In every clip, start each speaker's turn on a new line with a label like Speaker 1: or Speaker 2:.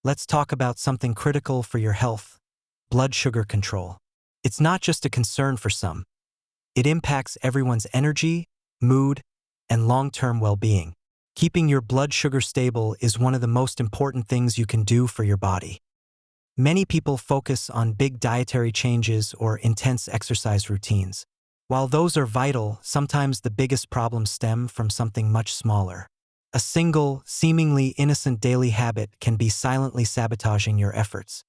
Speaker 1: let's talk about something critical for your health: blood sugar control. It's not just a concern for some. It impacts everyone's energy, mood, and long-term well-being. Keeping your blood sugar stable is one of the most important things you can do for your body. Many people focus on big dietary changes or intense exercise routines. While those are vital, sometimes the biggest problems stem from something much smaller. A single, seemingly innocent daily habit can be silently sabotaging your efforts.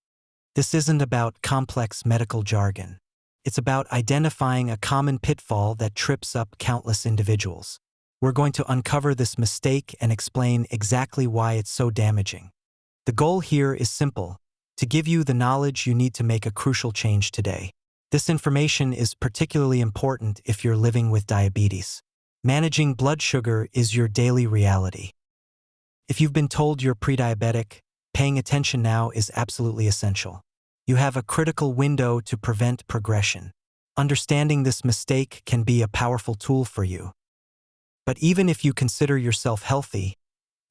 Speaker 1: This isn't about complex medical jargon. It's about identifying a common pitfall that trips up countless individuals. We're going to uncover this mistake and explain exactly why it's so damaging. The goal here is simple: to give you the knowledge you need to make a crucial change today. This information is particularly important if you're living with diabetes. Managing blood sugar is your daily reality. If you've been told you're prediabetic, paying attention now is absolutely essential. You have a critical window to prevent progression. Understanding this mistake can be a powerful tool for you. But even if you consider yourself healthy,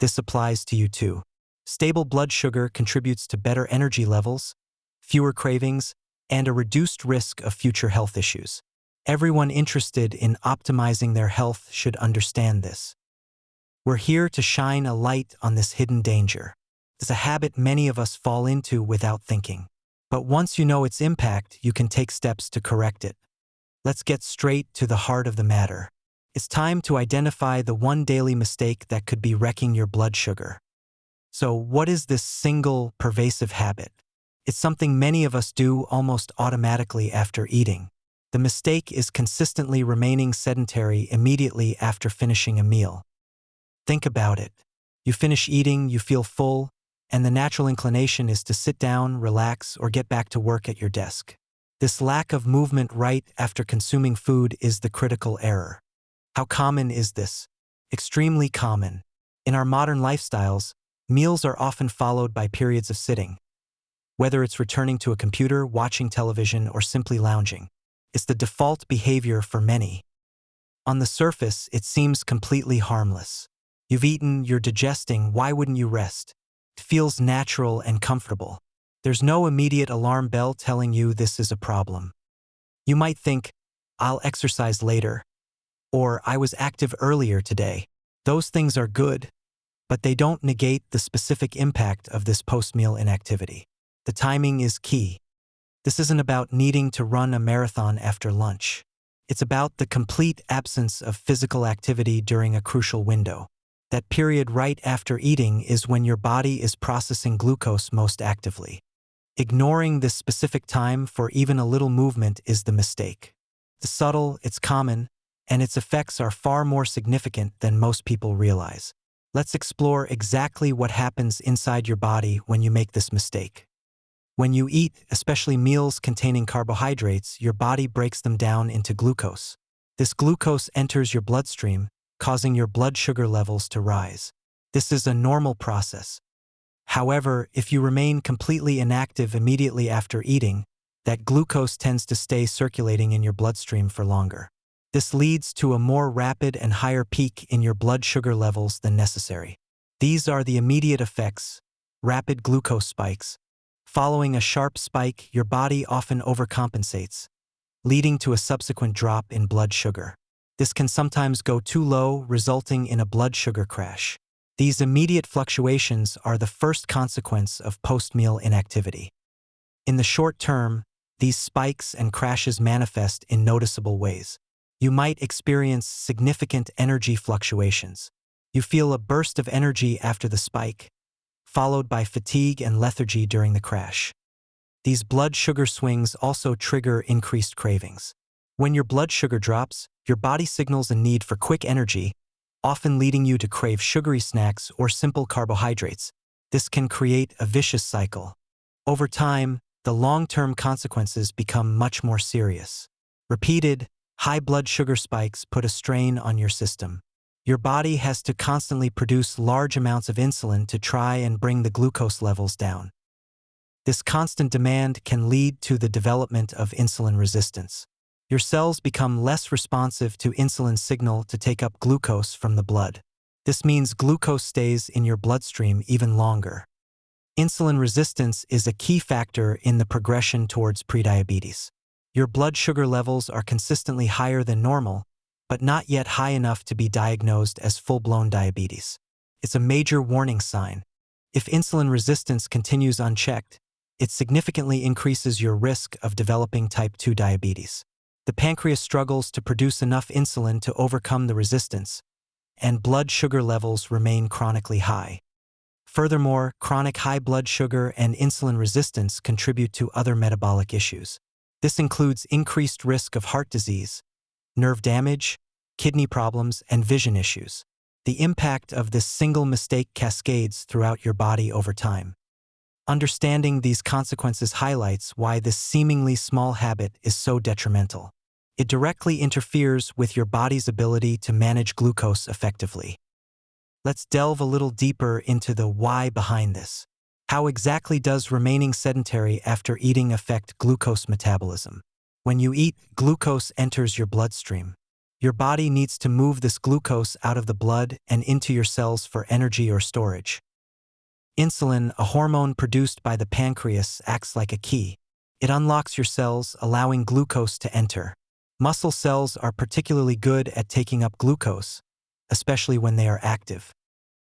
Speaker 1: this applies to you too. Stable blood sugar contributes to better energy levels, fewer cravings, and a reduced risk of future health issues. Everyone interested in optimizing their health should understand this. We're here to shine a light on this hidden danger. It's a habit many of us fall into without thinking. But once you know its impact, you can take steps to correct it. Let's get straight to the heart of the matter. It's time to identify the one daily mistake that could be wrecking your blood sugar. So, what is this single, pervasive habit? It's something many of us do almost automatically after eating. The mistake is consistently remaining sedentary immediately after finishing a meal. Think about it. You finish eating, you feel full, and the natural inclination is to sit down, relax, or get back to work at your desk. This lack of movement right after consuming food is the critical error. How common is this? Extremely common. In our modern lifestyles, meals are often followed by periods of sitting. Whether it's returning to a computer, watching television, or simply lounging, it's the default behavior for many. On the surface, it seems completely harmless. You've eaten, you're digesting, why wouldn't you rest? It feels natural and comfortable. There's no immediate alarm bell telling you this is a problem. You might think, I'll exercise later, or I was active earlier today. Those things are good, but they don't negate the specific impact of this post-meal inactivity. The timing is key. This isn't about needing to run a marathon after lunch. It's about the complete absence of physical activity during a crucial window. That period right after eating is when your body is processing glucose most actively. Ignoring this specific time for even a little movement is the mistake. It's subtle, it's common, and its effects are far more significant than most people realize. Let's explore exactly what happens inside your body when you make this mistake. When you eat, especially meals containing carbohydrates, your body breaks them down into glucose. This glucose enters your bloodstream, causing your blood sugar levels to rise. This is a normal process. However, if you remain completely inactive immediately after eating, that glucose tends to stay circulating in your bloodstream for longer. This leads to a more rapid and higher peak in your blood sugar levels than necessary. These are the immediate effects: rapid glucose spikes. Following a sharp spike, your body often overcompensates, leading to a subsequent drop in blood sugar. This can sometimes go too low, resulting in a blood sugar crash. These immediate fluctuations are the first consequence of post-meal inactivity. In the short term, these spikes and crashes manifest in noticeable ways. You might experience significant energy fluctuations. You feel a burst of energy after the spike, followed by fatigue and lethargy during the crash. These blood sugar swings also trigger increased cravings. When your blood sugar drops, your body signals a need for quick energy, often leading you to crave sugary snacks or simple carbohydrates. This can create a vicious cycle. Over time, the long-term consequences become much more serious. Repeated, high blood sugar spikes put a strain on your system. Your body has to constantly produce large amounts of insulin to try and bring the glucose levels down. This constant demand can lead to the development of insulin resistance. Your cells become less responsive to insulin's signal to take up glucose from the blood. This means glucose stays in your bloodstream even longer. Insulin resistance is a key factor in the progression towards prediabetes. Your blood sugar levels are consistently higher than normal, but not yet high enough to be diagnosed as full-blown diabetes. It's a major warning sign. If insulin resistance continues unchecked, it significantly increases your risk of developing type 2 diabetes. The pancreas struggles to produce enough insulin to overcome the resistance, and blood sugar levels remain chronically high. Furthermore, chronic high blood sugar and insulin resistance contribute to other metabolic issues. This includes increased risk of heart disease, nerve damage, kidney problems, and vision issues. The impact of this single mistake cascades throughout your body over time. Understanding these consequences highlights why this seemingly small habit is so detrimental. It directly interferes with your body's ability to manage glucose effectively. Let's delve a little deeper into the why behind this. How exactly does remaining sedentary after eating affect glucose metabolism? When you eat, glucose enters your bloodstream. Your body needs to move this glucose out of the blood and into your cells for energy or storage. Insulin, a hormone produced by the pancreas, acts like a key. It unlocks your cells, allowing glucose to enter. Muscle cells are particularly good at taking up glucose, especially when they are active.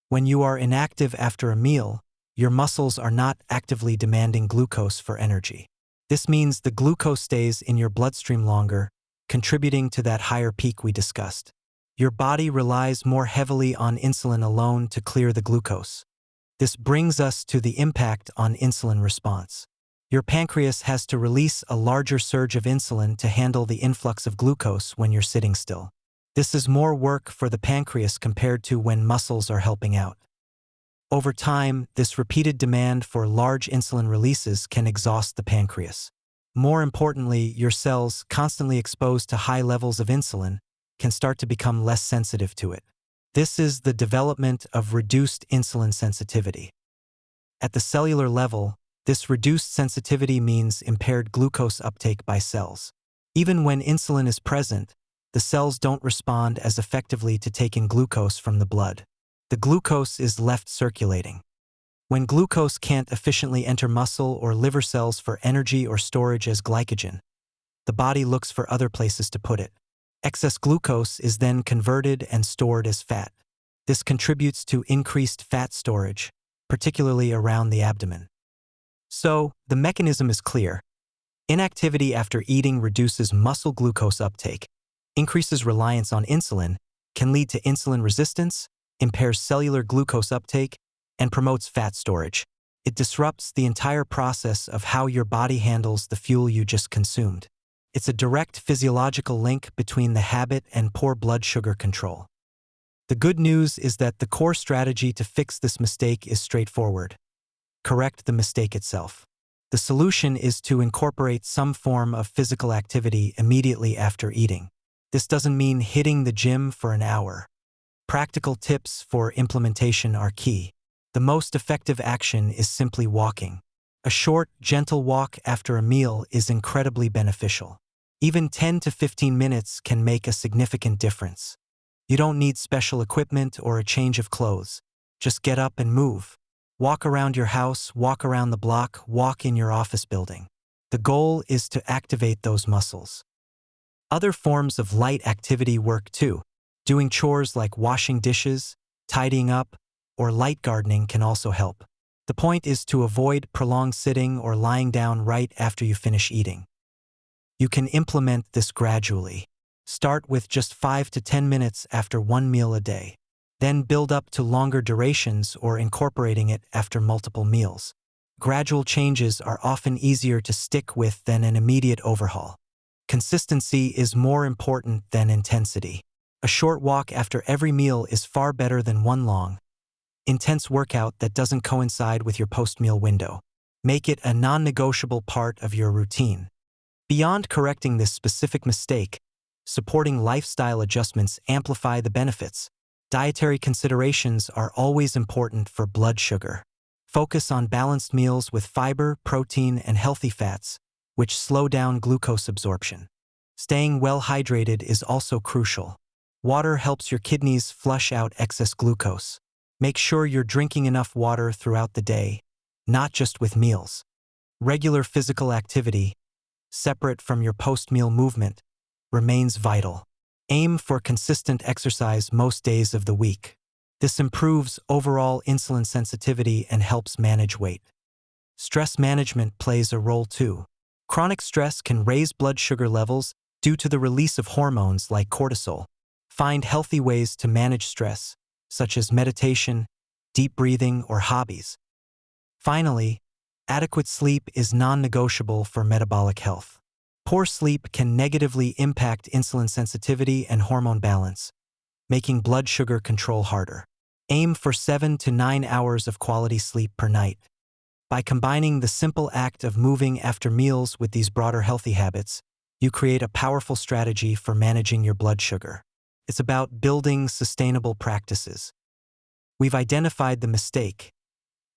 Speaker 1: When you are inactive after a meal, your muscles are not actively demanding glucose for energy. This means the glucose stays in your bloodstream longer, contributing to that higher peak we discussed. Your body relies more heavily on insulin alone to clear the glucose. This brings us to the impact on insulin response. Your pancreas has to release a larger surge of insulin to handle the influx of glucose when you're sitting still. This is more work for the pancreas compared to when muscles are helping out. Over time, this repeated demand for large insulin releases can exhaust the pancreas. More importantly, your cells, constantly exposed to high levels of insulin, can start to become less sensitive to it. This is the development of reduced insulin sensitivity. At the cellular level, this reduced sensitivity means impaired glucose uptake by cells. Even when insulin is present, the cells don't respond as effectively to taking glucose from the blood. The glucose is left circulating. When glucose can't efficiently enter muscle or liver cells for energy or storage as glycogen, the body looks for other places to put it. Excess glucose is then converted and stored as fat. This contributes to increased fat storage, particularly around the abdomen. So, the mechanism is clear. Inactivity after eating reduces muscle glucose uptake, increases reliance on insulin, can lead to insulin resistance, impairs cellular glucose uptake, and promotes fat storage. It disrupts the entire process of how your body handles the fuel you just consumed. It's a direct physiological link between the habit and poor blood sugar control. The good news is that the core strategy to fix this mistake is straightforward. Correct the mistake itself. The solution is to incorporate some form of physical activity immediately after eating. This doesn't mean hitting the gym for an hour. Practical tips for implementation are key. The most effective action is simply walking. A short, gentle walk after a meal is incredibly beneficial. Even 10 to 15 minutes can make a significant difference. You don't need special equipment or a change of clothes. Just get up and move. Walk around your house, walk around the block, walk in your office building. The goal is to activate those muscles. Other forms of light activity work too. Doing chores like washing dishes, tidying up, or light gardening can also help. The point is to avoid prolonged sitting or lying down right after you finish eating. You can implement this gradually. Start with just 5 to 10 minutes after one meal a day. Then build up to longer durations or incorporating it after multiple meals. Gradual changes are often easier to stick with than an immediate overhaul. Consistency is more important than intensity. A short walk after every meal is far better than one long, intense workout that doesn't coincide with your post-meal window. Make it a non-negotiable part of your routine. Beyond correcting this specific mistake, supporting lifestyle adjustments amplify the benefits. Dietary considerations are always important for blood sugar. Focus on balanced meals with fiber, protein, and healthy fats, which slow down glucose absorption. Staying well hydrated is also crucial. Water helps your kidneys flush out excess glucose. Make sure you're drinking enough water throughout the day. not just with meals. Regular physical activity, separate from your post-meal movement, remains vital. Aim for consistent exercise most days of the week. This improves overall insulin sensitivity and helps manage weight. Stress management plays a role too. Chronic stress can raise blood sugar levels due to the release of hormones like cortisol. Find healthy ways to manage stress, such as meditation, deep breathing, or hobbies. Finally, adequate sleep is non-negotiable for metabolic health. Poor sleep can negatively impact insulin sensitivity and hormone balance, making blood sugar control harder. Aim for 7 to 9 hours of quality sleep per night. By combining the simple act of moving after meals with these broader healthy habits, you create a powerful strategy for managing your blood sugar. It's about building sustainable practices. We've identified the mistake: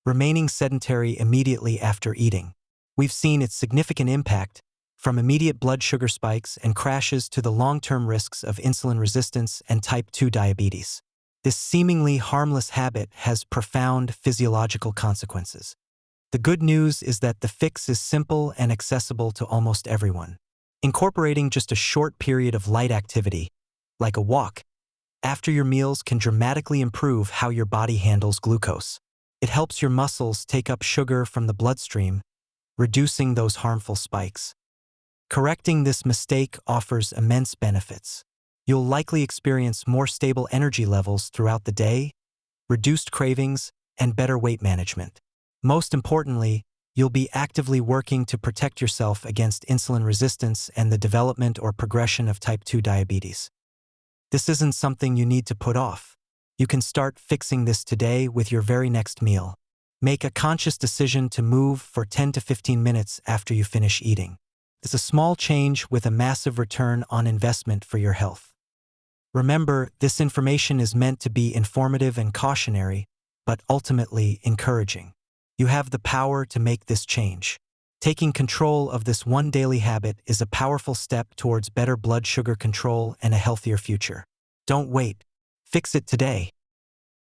Speaker 1: remaining sedentary immediately after eating. We've seen its significant impact, from immediate blood sugar spikes and crashes to the long-term risks of insulin resistance and type 2 diabetes. This seemingly harmless habit has profound physiological consequences. The good news is that the fix is simple and accessible to almost everyone. Incorporating just a short period of light activity, like a walk, after your meals can dramatically improve how your body handles glucose. It helps your muscles take up sugar from the bloodstream, reducing those harmful spikes. Correcting this mistake offers immense benefits. You'll likely experience more stable energy levels throughout the day, reduced cravings, and better weight management. Most importantly, you'll be actively working to protect yourself against insulin resistance and the development or progression of type 2 diabetes. This isn't something you need to put off. You can start fixing this today with your very next meal. Make a conscious decision to move for 10 to 15 minutes after you finish eating. It's a small change with a massive return on investment for your health. Remember, this information is meant to be informative and cautionary, but ultimately encouraging. You have the power to make this change. Taking control of this one daily habit is a powerful step towards better blood sugar control and a healthier future. Don't wait. Fix it today.